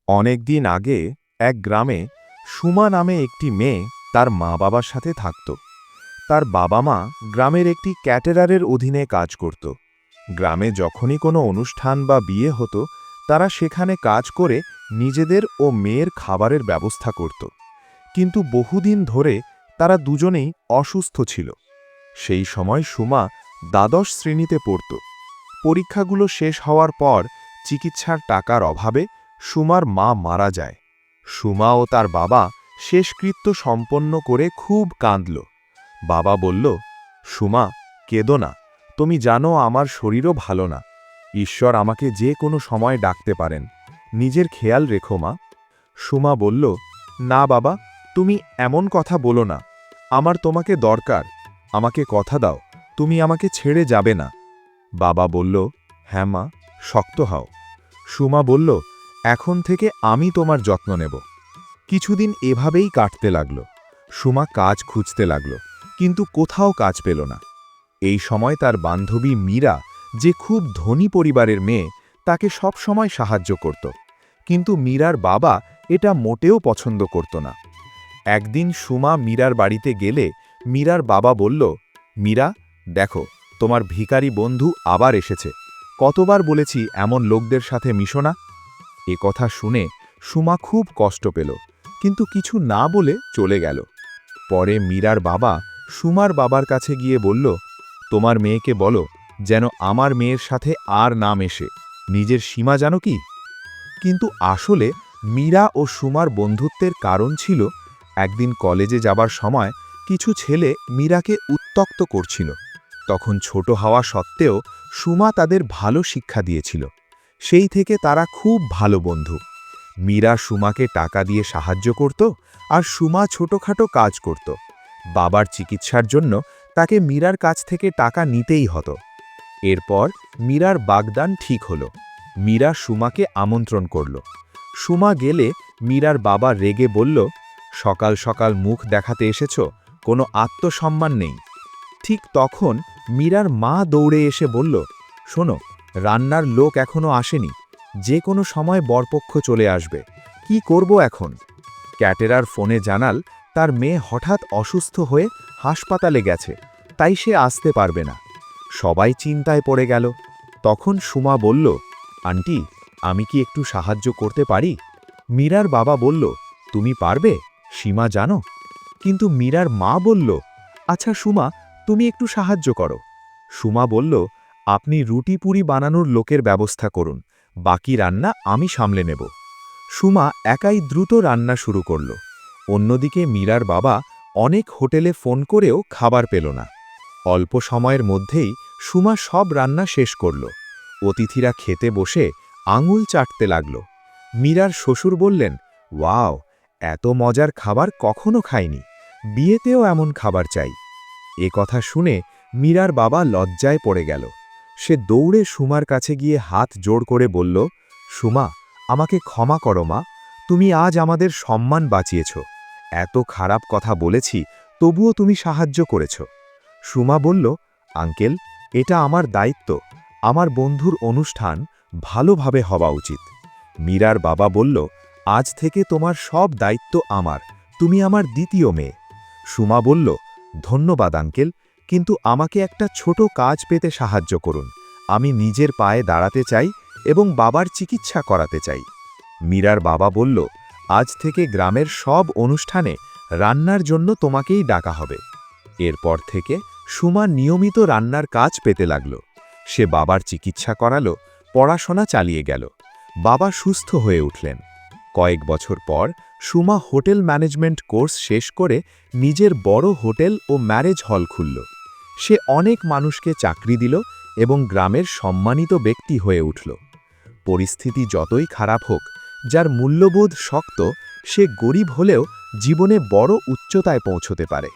অনেকদিন আগে এক গ্রামে সুমা নামে একটি মেয়ে তার মা বাবার সাথে থাকত। তার বাবা মা গ্রামের একটি ক্যাটারারের অধীনে কাজ করত। গ্রামে যখনই কোনো অনুষ্ঠান বা বিয়ে হতো, তারা সেখানে কাজ করে নিজেদের ও মেয়ের খাবারের ব্যবস্থা করত। কিন্তু বহুদিন ধরে তারা দুজনেই অসুস্থ ছিল। সেই সময় সুমা দ্বাদশ শ্রেণীতে পড়ত। পরীক্ষাগুলো শেষ হওয়ার পর চিকিৎসার টাকার অভাবে সুমার মা মারা যায়। সুমা ও তার বাবা শেষকৃত্য সম্পন্ন করে খুব কাঁদল। বাবা বলল, সুমা, কেঁদো না, তুমি জানো আমার শরীরও ভালো না। ঈশ্বর আমাকে যে কোনো সময় ডাকতে পারেন, নিজের খেয়াল রেখো মা। সুমা বলল, না বাবা, তুমি এমন কথা বলো না, আমার তোমাকে দরকার, আমাকে কথা দাও, তুমি আমাকে ছেড়ে যাবে না। বাবা বলল, হ্যাঁ মা, শক্ত হও। সুমা বলল, এখন থেকে আমি তোমার যত্ন নেব। কিছুদিন এভাবেই কাটতে লাগল। সুমা কাজ খুঁজতে লাগল, কিন্তু কোথাও কাজ পেল না। এই সময় তার বান্ধবী মীরা, যে খুব ধনী পরিবারের মেয়ে, তাকে সব সময় সাহায্য করত। কিন্তু মীরার বাবা এটা মোটেও পছন্দ করত না। একদিন সুমা মীরার বাড়িতে গেলে মীরার বাবা বলল, মীরা, দেখো, তোমার ভিখারি বন্ধু আবার এসেছে। কতবার বলেছি এমন লোকদের সাথে মিশো না। এ কথা শুনে সুমা খুব কষ্ট পেল, কিন্তু কিছু না বলে চলে গেল। পরে মীরার বাবা সুমার বাবার কাছে গিয়ে বলল, তোমার মেয়েকে বলো যেন আমার মেয়ের সাথে আর না মেশে, নিজের সীমা জানো কি? কিন্তু আসলে মীরা ও সুমার বন্ধুত্বের কারণ ছিল, একদিন কলেজে যাবার সময় কিছু ছেলে মীরাকে উত্ত্যক্ত করছিল। তখন ছোট হওয়া সত্ত্বেও সুমা তাদের ভালো শিক্ষা দিয়েছিল। সেই থেকে তারা খুব ভালো বন্ধু। মীরা সুমাকে টাকা দিয়ে সাহায্য করত, আর সুমা ছোটখাটো কাজ করত। বাবার চিকিৎসার জন্য তাকে মীরার কাছ থেকে টাকা নিতেই হতো। এরপর মীরার বাগদান ঠিক হল। মীরা সুমাকে আমন্ত্রণ করল। সুমা গেলে মীরার বাবা রেগে বলল, সকাল সকাল মুখ দেখাতে এসেছ, কোনো আত্মসম্মান নেই। ঠিক তখন মীরার মা দৌড়ে এসে বলল, শোনো, রান্নার লোক এখনো আসেনি, যে কোনো সময় বরপক্ষ চলে আসবে, কি করব এখন? ক্যাটেরার ফোনে জানাল তার মেয়ে হঠাৎ অসুস্থ হয়ে হাসপাতালে গেছে, তাই সে আসতে পারবে না। সবাই চিন্তায় পড়ে গেল। তখন সুমা বলল, আন্টি, আমি কি একটু সাহায্য করতে পারি? মীরার বাবা বলল, তুমি পারবে, সীমা জানো? কিন্তু মীরার মা বলল, আচ্ছা সুমা, তুমি একটু সাহায্য করো। সুমা বলল, আপনি রুটি পুরি বানানোর লোকের ব্যবস্থা করুন, বাকি রান্না আমি সামলে নেব। সুমা একাই দ্রুত রান্না শুরু করল। অন্যদিকে মীরার বাবা অনেক হোটেলে ফোন করেও খাবার পেল না। অল্প সময়ের মধ্যেই সুমা সব রান্না শেষ করল। অতিথিরা খেতে বসে আঙুল চাটতে লাগল। মীরার শ্বশুর বললেন, ওয়াও, এত মজার খাবার কখনো খাইনি, বিয়েতেও এমন খাবার চাই। এ কথা শুনে মীরার বাবা লজ্জায় পড়ে গেল। সে দৌড়ে সুমার কাছে গিয়ে হাত জোড় করে বলল, সুমা, আমাকে ক্ষমা করো মা, তুমি আজ আমাদের সম্মান বাঁচিয়েছ। এত খারাপ কথা বলেছি, তবুও তুমি সাহায্য করেছ। সুমা বলল, আঙ্কেল, এটা আমার দায়িত্ব, আমার বন্ধুর অনুষ্ঠান ভালোভাবে হওয়া উচিত। মীরার বাবা বলল, আজ থেকে তোমার সব দায়িত্ব আমার, তুমি আমার দ্বিতীয় মেয়ে। সুমা বলল, ধন্যবাদ আঙ্কেল, কিন্তু আমাকে একটা ছোট কাজ পেতে সাহায্য করুন, আমি নিজের পায়ে দাঁড়াতে চাই এবং বাবার চিকিৎসা করাতে চাই। মীরার বাবা বলল, আজ থেকে গ্রামের সব অনুষ্ঠানে রান্নার জন্য তোমাকেই ডাকা হবে। এরপর থেকে সুমা নিয়মিত রান্নার কাজ পেতে লাগল। সে বাবার চিকিৎসা করালো, পড়াশোনা চালিয়ে গেল। বাবা সুস্থ হয়ে উঠলেন। কয়েক বছর পর সুমা হোটেল ম্যানেজমেন্ট কোর্স শেষ করে নিজের বড় হোটেল ও ম্যারেজ হল খুলল। সে অনেক মানুষকে চাকরি দিল এবং গ্রামের সম্মানিত ব্যক্তি হয়ে উঠল। পরিস্থিতি যতই খারাপ হোক, যার মূল্যবোধ শক্ত, সে গরিব হলেও জীবনে বড় উচ্চতায় পৌঁছতে পারে।